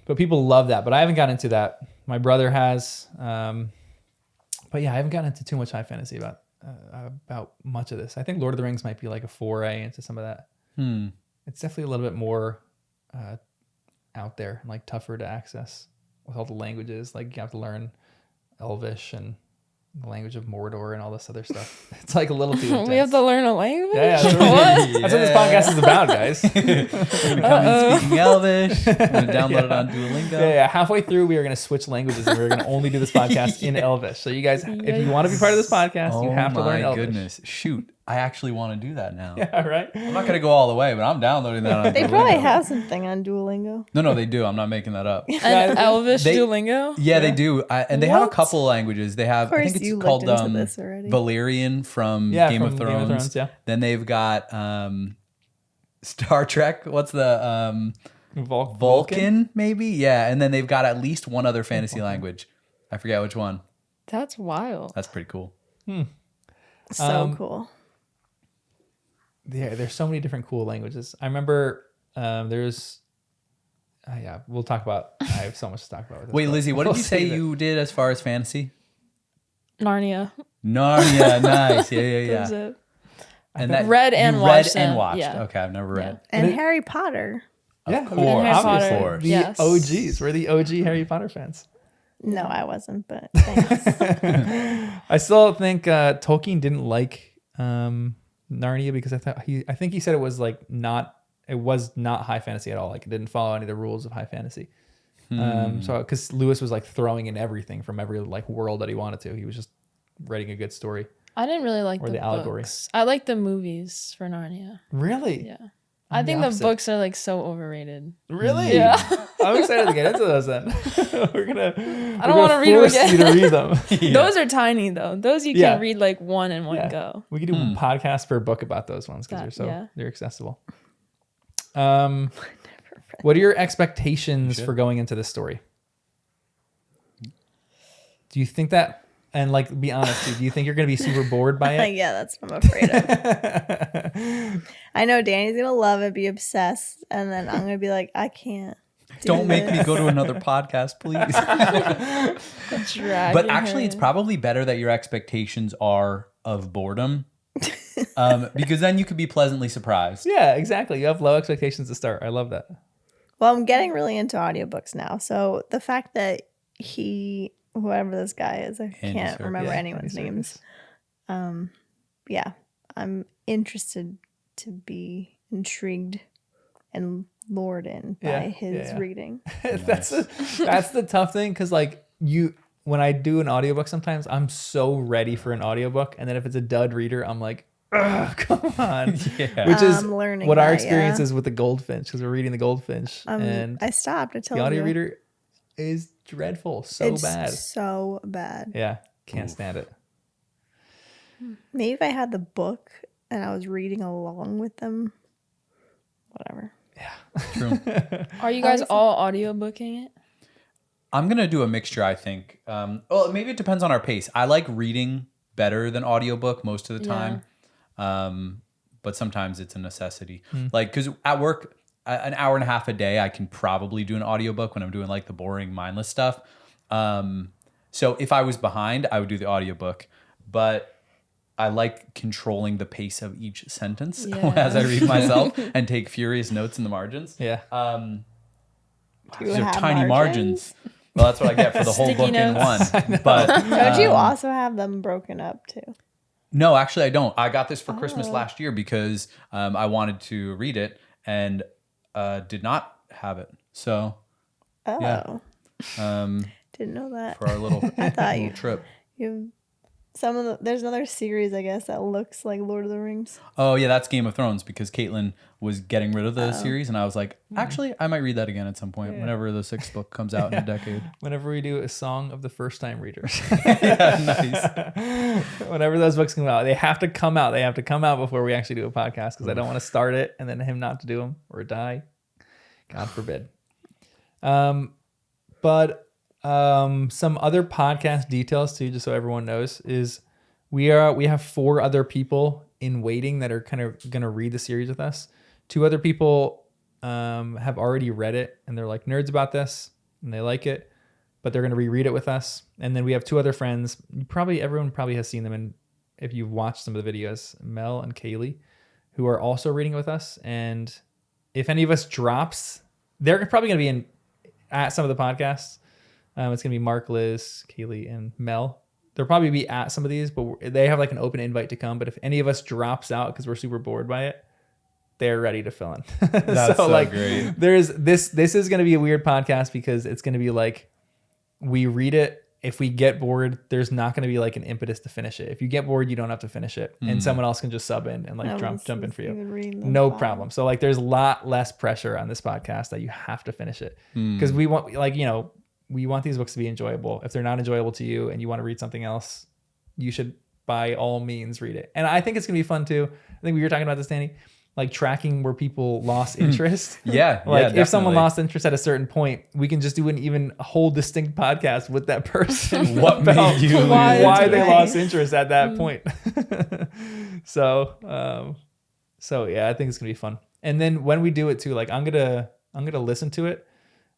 But people love that. But I haven't gotten into that. My brother has. But yeah, I haven't gotten into too much high fantasy about much of this. I think Lord of the Rings might be like a foray into some of that. It's definitely a little bit more out there and like tougher to access with all the languages. Like you have to learn Elvish and the language of Mordor and all this other stuff. It's like a little too intense. We have to learn a language? Yeah, What? that's what this podcast is about, guys. Becoming speaking Elvish. I'm gonna download it on Duolingo. Yeah. Halfway through, we are going to switch languages and we're going to only do this podcast in Elvish. So you guys, if you want to be part of this podcast, you have to learn Elvish. Goodness. Shoot. I actually want to do that now. Yeah, right? I'm not going to go all the way, but I'm downloading that on They Duolingo. probably have something on Duolingo. No, they do. I'm not making that up. An Elvish They- Duolingo? Yeah, they do. And they have a What? couple languages. They have, Of course I think it's you looked called into this already. Valyrian from Yeah, Game from of Thrones. yeah. Then they've got Star Trek. What's the Vulcan, maybe? Yeah. And then they've got at least one other fantasy language. I forget which one. That's wild. That's pretty cool. So cool. Yeah, there's so many different cool languages. I remember we'll talk about, I have so much to talk about with this. Wait, but Lizzie, what did we'll you say save it. you did as far as fantasy? Narnia. Narnia, nice. Yeah. That's it. And that Read and you watched read and them. watched. Yeah. Okay, I've never read. And Harry Potter. Yeah, Of course, Harry Potter. of course. The Yes. OGs. We're the OG Harry Potter fans. No, I wasn't, but thanks. I still think Tolkien didn't like Narnia because I think he said it was not high fantasy at all. Like it didn't follow any of the rules of high fantasy. So because Lewis was like throwing in everything from every like world that he wanted to. He was just writing a good story. I didn't really like Or the the allegory. books. I like the movies for Narnia. Really? Yeah. I think the opposite. books are like so overrated. Really? Yeah. I'm excited to get into those then. we're gonna. I don't want to read them again. You to read them. Those are tiny though. Those you Yeah. can read like one in one Yeah. go. We could do a podcast per book about those ones because Yeah. they're accessible. What are your expectations for going into this story? Do you think that? And like, be honest, do you think you're gonna be super bored by it? Yeah, that's what I'm afraid of. I know Danny's gonna love it, be obsessed, and then I'm gonna be like, I can't. Don't make me this. go to another podcast, please. Drag But your actually, it's hair. probably better that your expectations are of boredom, because then you could be pleasantly surprised. Yeah, exactly. You have low expectations to start. I love that. Well, I'm getting really into audiobooks now. So the fact that whoever this guy is, I can't Serkis. remember Yeah, anyone's Andy names. Yeah, I'm interested to be intrigued and lured in by Yeah, his yeah. reading. that's the tough thing because like when I do an audiobook sometimes I'm so ready for an audiobook and then if it's a dud reader I'm like ugh, come on. Yeah. Which is I'm learning what our that, experience yeah. is with the Goldfinch because we're reading the Goldfinch and I stopped. I told the audio you. reader is dreadful, so It's bad. so bad. Yeah, can't stand it. Maybe if I had the book and I was reading along with them, whatever. True. Are you guys all audiobooking it? I'm gonna do a mixture, I think. Well, maybe it depends on our pace. I like reading better than audiobook most of the time, but sometimes it's a necessity. Like, because at work, an hour and a half a day, I can probably do an audiobook when I'm doing like the boring, mindless stuff. So if I was behind, I would do the audiobook. But I like controlling the pace of each sentence as I read myself and take furious notes in the margins. Yeah. You These are have tiny margins. Well, that's what I get for the whole Sticky book in one. notes. But Don't you also have them broken up too? no, actually, I don't. I got this for Christmas last year because I wanted to read it and did not have it. So, Oh, yeah. didn't know that. For our little, I thought little you trip. some of the, there's another series I guess that looks like Lord of the Rings. Oh, yeah, that's Game of Thrones because Caitlin was getting rid of the series. And I was like, actually, I might read that again at some point whenever the 6th book comes out in a decade. Whenever we do a song of the first time readers. Yeah, nice. Whenever those books come out, they have to come out. They have to come out before we actually do a podcast because I don't want to start it and then him not to do them or die. God forbid. But some other podcast details too, just so everyone knows, is we have 4 other people in waiting that are kind of going to read the series with us. 2 other people have already read it and they're like nerds about this and they like it, but they're going to reread it with us. And then we have 2 other friends. Everyone probably has seen them, and if you've watched some of the videos, Mel and Kaylee, who are also reading with us. And if any of us drops, they're probably going to be at some of the podcasts. It's going to be Mark, Liz, Kaylee, and Mel. They'll probably be at some of these, but they have like an open invite to come. But if any of us drops out because we're super bored by it, they're ready to fill in. That's so like, great. There's this is going to be a weird podcast because it's going to be like we read it. If we get bored, there's not going to be like an impetus to finish it. If you get bored, you don't have to finish it, and someone else can just sub in and like jump in for you. No problem. So like, there's a lot less pressure on this podcast that you have to finish it because we want we want these books to be enjoyable. If they're not enjoyable to you and you want to read something else, you should by all means read it. And I think it's going to be fun too. I think we were talking about this, Danny, like tracking where people lost interest. Like if someone lost interest at a certain point, we can just do a whole distinct podcast with that person. What made you lose why they interest? lost interest at that point. So yeah, I think it's gonna be fun. And then when we do it too, like I'm gonna listen to it.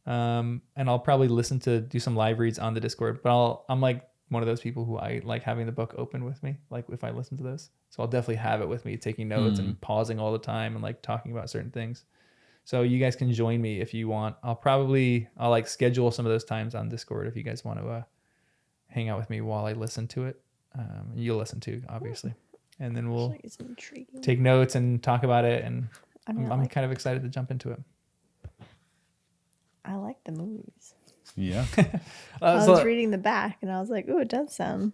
And I'll probably do some live reads on the Discord, but I'm like one of those people who I like having the book open with me, like if I listen to this. So I'll definitely have it with me, taking notes and pausing all the time and like talking about certain things. So you guys can join me if you want. I'll like schedule some of those times on Discord if you guys want to hang out with me while I listen to it. You'll listen too, obviously. And then we'll take notes and talk about it. And I'm kind of excited to jump into it. I like the movies. Yeah. I was reading the back and I was like, "Ooh, it does sound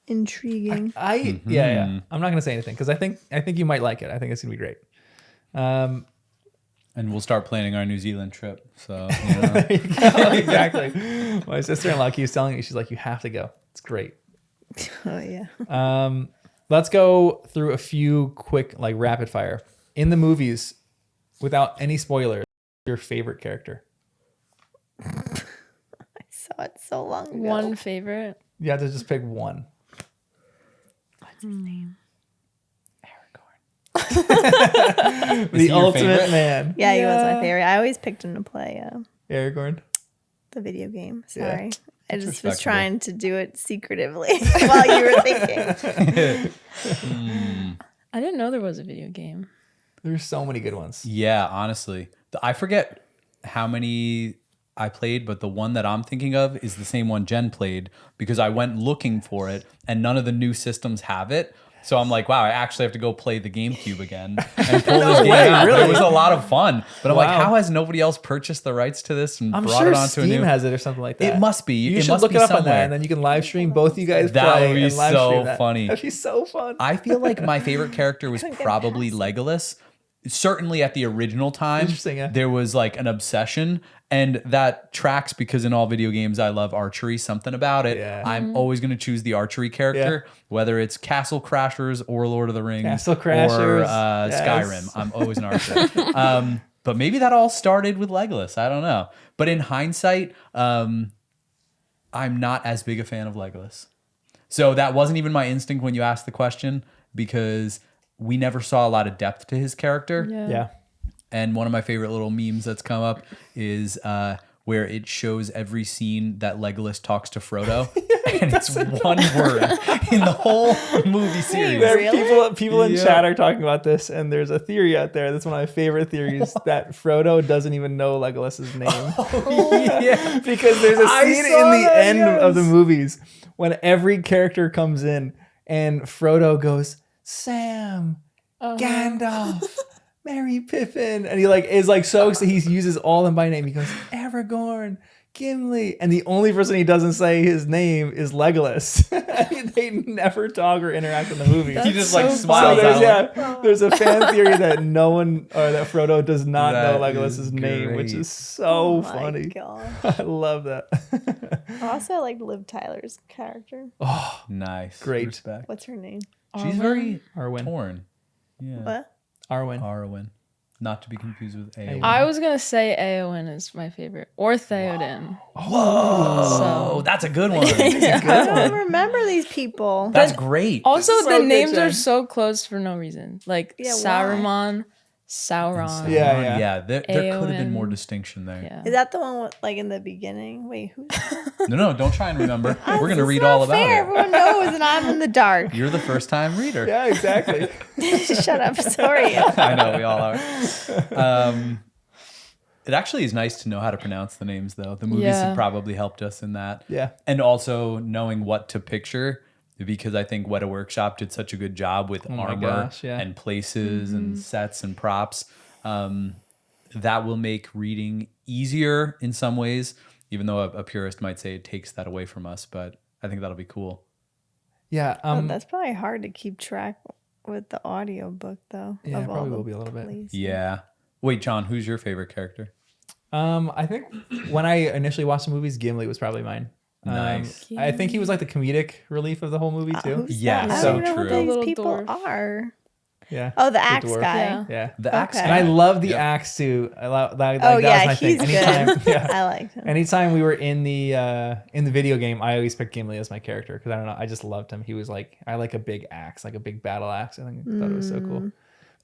intriguing." Yeah. I'm not gonna say anything because I think you might like it. I think it's gonna be great. And we'll start planning our New Zealand trip. So exactly. My sister-in-law keeps telling me, she's like, "You have to go. It's great." Oh yeah. Let's go through a few quick like rapid fire in the movies, without any spoilers. Your favorite character? I saw it so long ago. One favorite. You have to just pick one. What's his name? Aragorn. The ultimate favorite? man. Yeah, he was my favorite. I always picked him to play Aragorn. the video game. Sorry. Yeah. I just was respectable. trying to do it secretively while you were thinking. I didn't know there was a video game. There's so many good ones. Yeah, honestly. I forget how many I played, but the one that I'm thinking of is the same one Jen played because I went looking for it and none of the new systems have it. So I'm like, wow, I actually have to go play the GameCube again and pull this game out. really? It was a lot of fun. But I'm like, Wow. how has nobody else purchased the rights to this and I'm brought sure it onto Steam a new? has it or something like that. It must be. You It should must look be it up on somewhere. that, and then you can live stream both you guys That play would be and live so stream that. funny. That'd be so fun. I feel like my favorite character was probably Legolas. Certainly at the original time, Interesting, yeah. there was like an obsession, and that tracks because in all video games I love archery. Something about it. Yeah. I'm always going to choose the archery character, whether it's Castle Crashers or Lord of the Rings Castle or Crashers, yes. Skyrim. I'm always an archer. But maybe that all started with Legolas. I don't know. But in hindsight, I'm not as big a fan of Legolas. So that wasn't even my instinct when you asked the question because we never saw a lot of depth to his character. Yeah. And one of my favorite little memes that's come up is where it shows every scene that Legolas talks to Frodo, and it's one word in the whole movie series. People in chat are talking about this, and there's a theory out there. That's one of my favorite theories that Frodo doesn't even know Legolas's name. Yeah. Because there's a I scene saw in the that, end yes. of the movies when every character comes in and Frodo goes, Sam, Gandalf, Merry Pippin, and he is so excited. He uses all of them by name. He goes, Aragorn, Gimli, and the only person he doesn't say his name is Legolas. They never talk or interact in the movie. That's He just so smiles funny. out. There's a fan theory that no one or that Frodo does not know That Legolas's is name, which great. is so my funny. God. I love that. Also, I like Liv Tyler's character. Oh, Nice. Great. Respect. What's her name? She's very Arwen. torn. Yeah. What? Arwen. Arwen. Not to be confused with Aowen. I was gonna say Eowyn is my favorite, or Theoden. Whoa, that's a good one. I don't remember these people. That's great. Also, So the good, names Jen. are so close for no reason. Like Yeah, why? Saruman, Sauron. Yeah. There could have been more Eowyn. distinction there. Yeah. Is that the one with, in the beginning? Wait, who's No, don't try and remember. We're gonna This read is all not about fair. it. Everyone knows, and I'm in the dark. You're the first time reader. Yeah, exactly. Shut up. Sorry. I know we all are. It actually is nice to know how to pronounce the names, though. The movies Yeah. have probably helped us in that. Yeah. And also knowing what to picture, because I think Weta Workshop did such a good job with my armor gosh, yeah. and places and sets and props. That will make reading easier in some ways, even though a purist might say it takes that away from us. But I think that'll be cool. Yeah. That's probably hard to keep track with the audio book, though. Yeah, it of all probably the will be a little bit. places. Yeah. Wait, John, who's your favorite character? I think when I initially watched the movies, Gimli was probably mine. Nice. I think he was like the comedic relief of the whole movie too. Who's Yeah, that? so I don't know true. who these Little people dwarf. are. Yeah. Oh, the axe dwarf. guy. Yeah. Yeah. The axe Okay. And I guy. love the Yep. axe too. I love that. Oh that yeah, was my he's thing. good. Anytime, yeah. I liked him. Anytime we were in the video game, I always picked Gimli as my character because I don't know, I just loved him. He was I like a big axe, like a big battle axe. I thought it was so cool.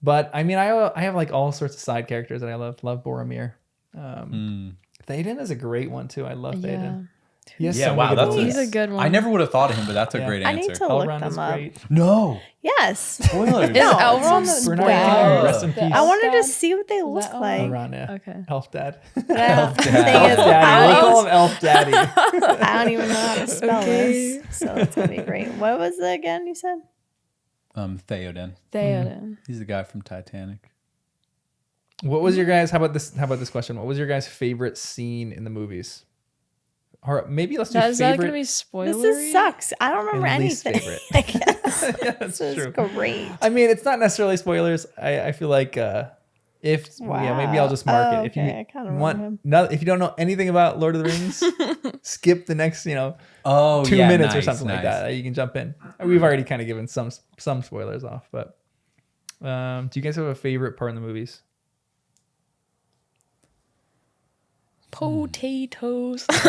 But I mean, I have like all sorts of side characters that I love. Love Boromir. Théoden is a great one too. I love Yeah. Théoden. He has Yeah, so wow, many good that's movies. He's a good one. I never would have thought of him, but that's a Yeah. great I answer. need to look Elrond them is up. great. No. Yes. Spoilers. Is No, Elrond it's the Bernard dad? Rest in The peace. I elf wanted to dad? see what they look that like. Elrond, yeah. Okay. Elf Dad. Thing Dad. is, Elf Daddy. We'll call him Elf Daddy. I don't even know how to spell Okay. this, so it's gonna be great. What was it again? You said? Theoden. Theoden. He's the guy from Titanic. What was your guys? How about this question? What was your guys' favorite scene in the movies? Or maybe let's do Is that favorite. gonna be spoilery? This sucks. I don't remember And least anything. favorite. I guess. Yeah, that's This is true. great. I mean, it's not necessarily spoilers. I feel like if yeah, maybe I'll just mark Oh, it. If okay. I you kinda want, remember him. no, if you don't know anything about Lord of the Rings, skip the next 2 Oh, minutes or nice, something like nice. that. You can jump in. We've already kind of given some spoilers off, but do you guys have a favorite part in the movies? Potatoes. It's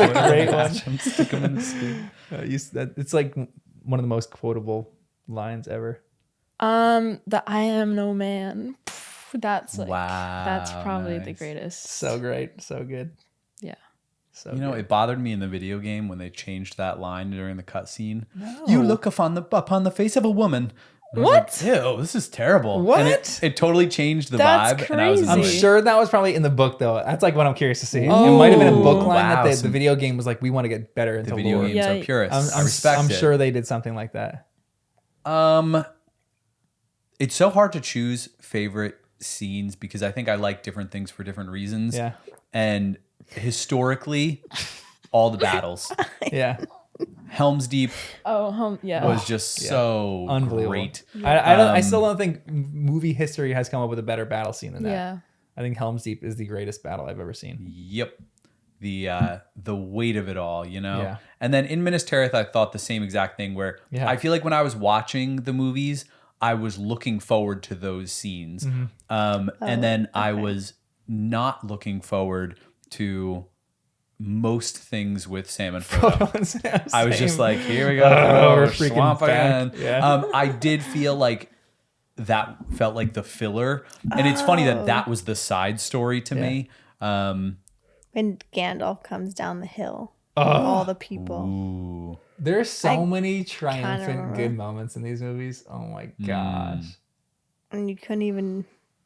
a great one. Stick him in the stew. It's like one of the most quotable lines ever. The I am no man. That's Wow, that's probably the nice. greatest. So great, so good. Yeah. So You know, good. it bothered me in the video game when they changed that line during the cutscene. You look upon the face of a woman. And I was like, ew, this is terrible. And What? it totally changed the That's vibe. And I was crazy. I'm annoyed. sure that was probably in the book though. That's like what I'm curious to see. It might have been a book line Wow, that the some- video game was like, we want to get better The into video lore. games Yeah, are purists. I I'm respect it. sure they did something like that. It's so hard to choose favorite scenes because I think I like different things for different reasons. Yeah. And historically, all the battles. Yeah. Helm's Deep Oh, yeah. was just so Unbelievable. great. I still don't think movie history has come up with a better battle scene than that. Yeah. I think Helm's Deep is the greatest battle I've ever seen. Yep. The weight of it all, Yeah. And then in Minas Tirith, I thought the same exact thing where Yeah. I feel like when I was watching the movies, I was looking forward to those scenes. Mm-hmm. And then I was not looking forward to most things with Sam and Frodo. I was just like, here we go. we're Oh, freaking swamp back. again. Yeah. I did feel like that felt like the filler. And it's funny that was the side story to me. When Gandalf comes down the hill, all the people. Ooh. There's so I many triumphant remember. good moments in these movies. Oh my gosh. And you couldn't even,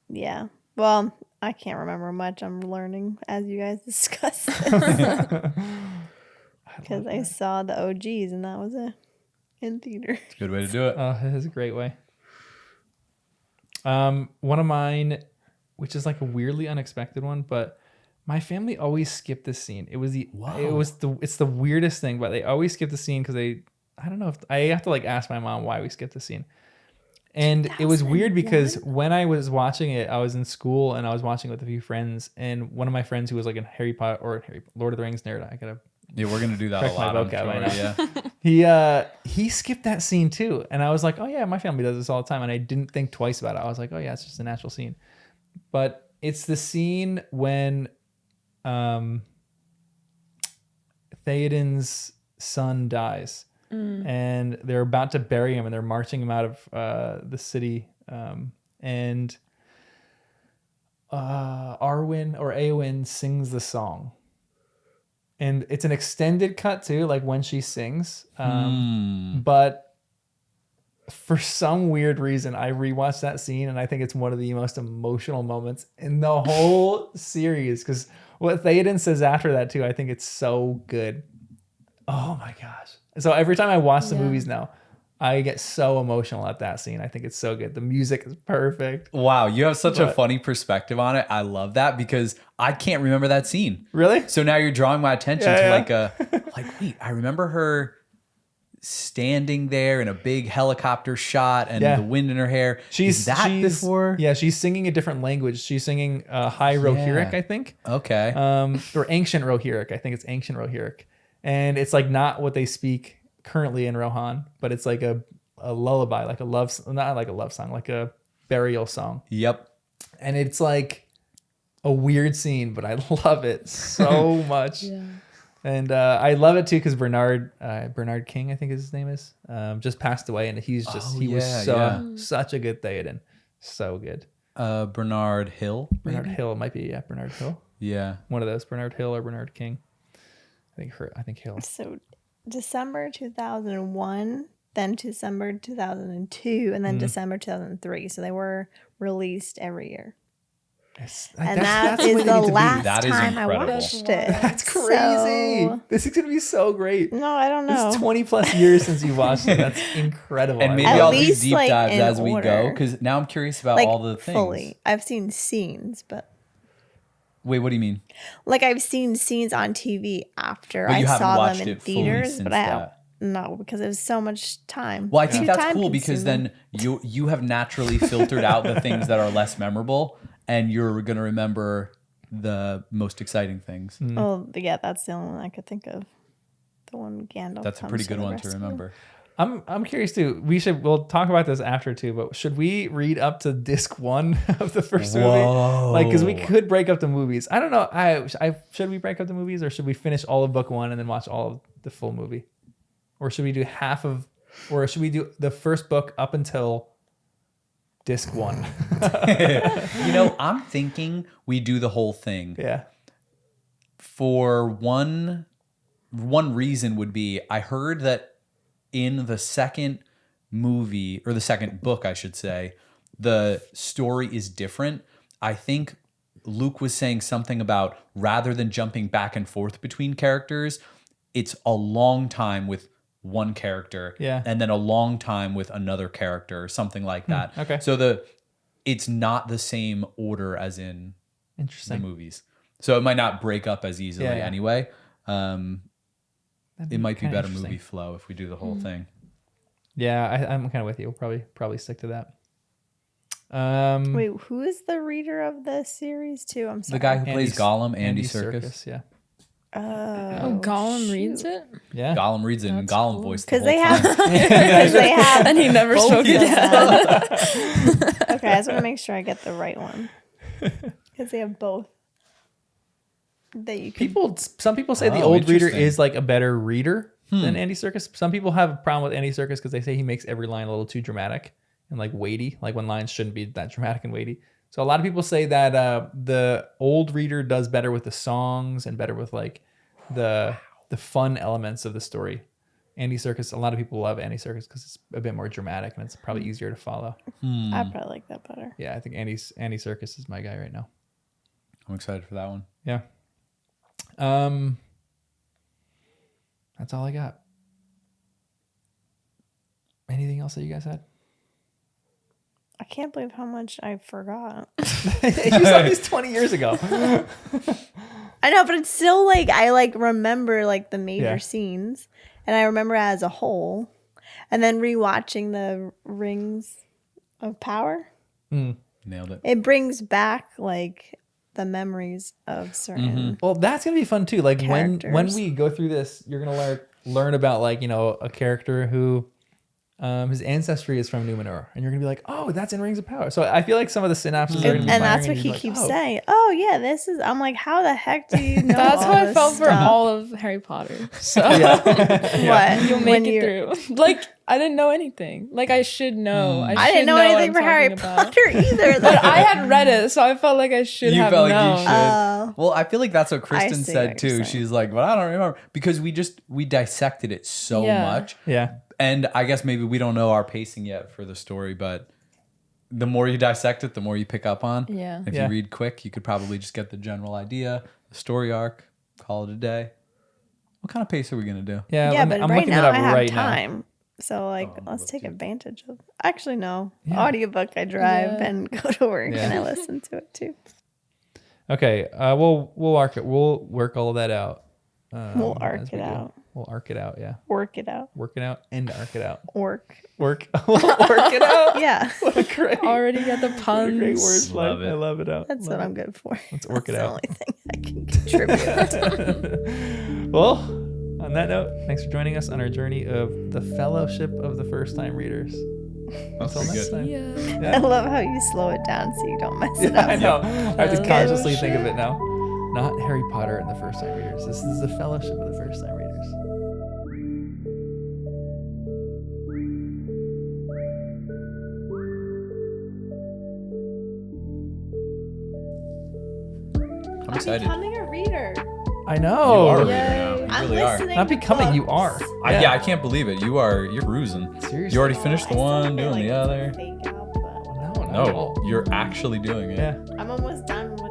yeah. Well, I can't remember much. I'm learning as you guys discuss this. Because I saw the OGs and that was it in theater. It's a good way to do it. Oh, it is a great way. One of mine, which is like a weirdly unexpected one, but my family always skipped this scene. It's the weirdest thing, but they always skip the scene because I don't know if I have to like ask my mom why we skipped the scene. And it was weird because when I was watching it, I was in school and I was watching it with a few friends, and one of my friends who was like a Lord of the Rings nerd, Yeah, we're gonna do that a correct my lot. I'm vocab, sure, I know. yeah. He skipped that scene too, and I was like, oh yeah, my family does this all the time, and I didn't think twice about it. I was like, oh yeah, it's just a natural scene. But it's the scene when Theoden's son dies, and they're about to bury him, and they're marching him out of the city, and Arwen or Eowyn sings the song. And it's an extended cut too, like when she sings. But for some weird reason, I rewatched that scene, and I think it's one of the most emotional moments in the whole series. Because what Theoden says after that too, I think it's so good. Oh my gosh! So every time I watch the movies now, I get so emotional at that scene. I think it's so good. The music is perfect. Wow, you have such a funny perspective on it. I love that because I can't remember that scene. Really? So now you're drawing my attention to wait, I remember her standing there in a big helicopter shot and the wind in her hair. She's before? Yeah, she's singing a different language. She's singing High Rohirric, I think. Okay. Or Ancient Rohirric. I think it's Ancient Rohirric. And it's like not what they speak currently in Rohan, but it's like a lullaby, like not like a love song, like a burial song. Yep. And it's like a weird scene, but I love it so much. Yeah. And I love it too because Bernard King, I think his name is, just passed away, and he was such a good Theoden, so good. Bernard Hill. Bernard Hill, it might be Bernard Hill. Yeah, one of those, Bernard Hill or Bernard King. I think Hill. So December 2001, then December 2002, and then December 2003. So they were released every year. And that's the last time I watched it. That's crazy. So, this is going to be so great. No, I don't know. It's 20 plus years since you watched it. That's incredible. And maybe I'll do deep dives as we go, because now I'm curious about all the things. Fully. I've seen scenes, but... Wait, what do you mean? Like I've seen scenes on TV after I saw them in theaters, but no, because it was so much time. Well, I think that's cool because then you have naturally filtered out the things that are less memorable, and you're going to remember the most exciting things. Well, yeah, that's the only one I could think of. The one Gandalf. That's a pretty good one to remember. I'm curious too. We'll talk about this after too, but should we read up to disc 1 of the first movie? Like, because we could break up the movies. I don't know. Should we break up the movies, or should we finish all of book 1 and then watch all of the full movie? Or should we do or should we do the first book up until disc 1? I'm thinking we do the whole thing. Yeah. For one reason would be, I heard that in the second movie, or the second book, I should say, the story is different. I think Luke was saying something about rather than jumping back and forth between characters, it's a long time with one character and then a long time with another character, or something like that. Okay. So it's not the same order as in the movies. So it might not break up as easily anyway. It might be better movie flow if we do the whole thing. Yeah, I'm kind of with you. We'll probably stick to that. Wait, who is the reader of the series too? I'm sorry. The guy who plays Gollum, Andy Serkis. Yeah. Oh, Gollum reads it? Yeah. Gollum reads it in Gollum voice the whole time. Because they have. And he never spoke again. Okay, I just want to make sure I get the right one. Because they have both. That you can... Some people say the old reader is like a better reader than Andy Serkis. Some people have a problem with Andy Serkis because they say he makes every line a little too dramatic, and like weighty, like when lines shouldn't be that dramatic and weighty. So a lot of people say that the old reader does better with the songs and better with like the fun elements of the story. Andy Serkis, a lot of people love Andy Serkis because it's a bit more dramatic and it's probably easier to follow. I probably like that better. Yeah, I think Andy Serkis is my guy right now. I'm excited for that one. Yeah. That's all I got. Anything else that you guys had? I can't believe how much I forgot. You saw these 20 years ago. I know, but it's still like I like remember like the major Yeah. scenes, and I remember it as a whole, and then rewatching the Rings of Power, Nailed it. it brings back like the memories of certain. Well, that's gonna be fun too. Like when Characters. we go through this, you're gonna learn about like, you know, a character who his ancestry is from Numenor, and you're gonna be like, oh, that's in Rings of Power. So I feel like some of the synapses are gonna be And that's firing what you're he like, keeps oh. saying. Oh yeah, this is. I'm like, how the heck do you know? That's all how I this felt for stuff? all of Harry Potter. So What? you'll When make it you're- through. Like I didn't know anything. Like I should know. I should didn't know what anything I'm for Harry talking about. Potter either. But I had read it, so I felt like I should You have felt like known. you should. Oh. Well, I feel like that's what Kristen see said what you're too. saying. She's like, "Well, I don't remember," because we dissected it so Yeah. much, Yeah. and I guess maybe we don't know our pacing yet for the story. But the more you dissect it, the more you pick up on. Yeah. If Yeah. you read quick, you could probably just get the general idea, the story arc, call it a day. What kind of pace are we gonna do? Yeah, Yeah, but I'm right looking now it up I have right time. So like, let's let's take do- advantage of. Actually, no. Yeah. Audiobook. I drive Yeah. and go to work Yeah. and I listen to it too. now. Okay, we'll work it. We'll work all of that out. We'll as arc we it go. out. We'll arc it out. Yeah, Work it out. work it out and arc it out. Work. Work. We'll work it out. Yeah, What a great, Already got the what a puns. great word. Love it. I love it out. that's Love what I'm good for. Let's work it That's out. the only thing I can contribute. Well, on that note, thanks for joining us on our journey of the Fellowship of the First Time Readers. That's Until pretty next good. time. Yeah. I love how you slow it down so you don't mess it Yeah, up. I know. I have to Yeah. consciously think of it now. Not Harry Potter and the First Time Readers. This is the Fellowship of the First Time Readers. I'm excited. becoming a reader. I You know. are a Yay. reader now. You I'm really are. listening. Not to becoming, you books. are. Yeah, I can't believe it. You're cruising. Seriously. You already finished the I still one, feel doing like the it's other. like fake out, but No, not at No, all. you're actually doing it. Yeah. I'm almost done with the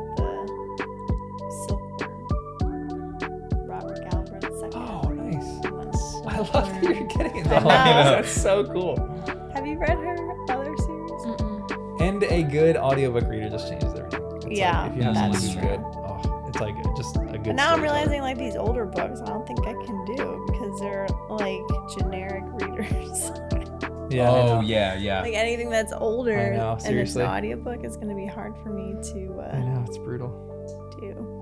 Silkworm. Robert Galbraith's second. Oh, nice. one. I love that you're getting into I all know. That's so cool. Have you read her other series? Mm-mm. And a good audiobook reader just changes everything. It's Yeah, like, if you have someone that's who's true. good, oh, it's like just a good But now I'm storyteller. realizing like these older books, I don't think I can do because they're like generic readers. Yeah. I Oh know. yeah. Like anything that's older I know, and it's seriously. an audiobook is going to be hard for me to I know, it's brutal. do.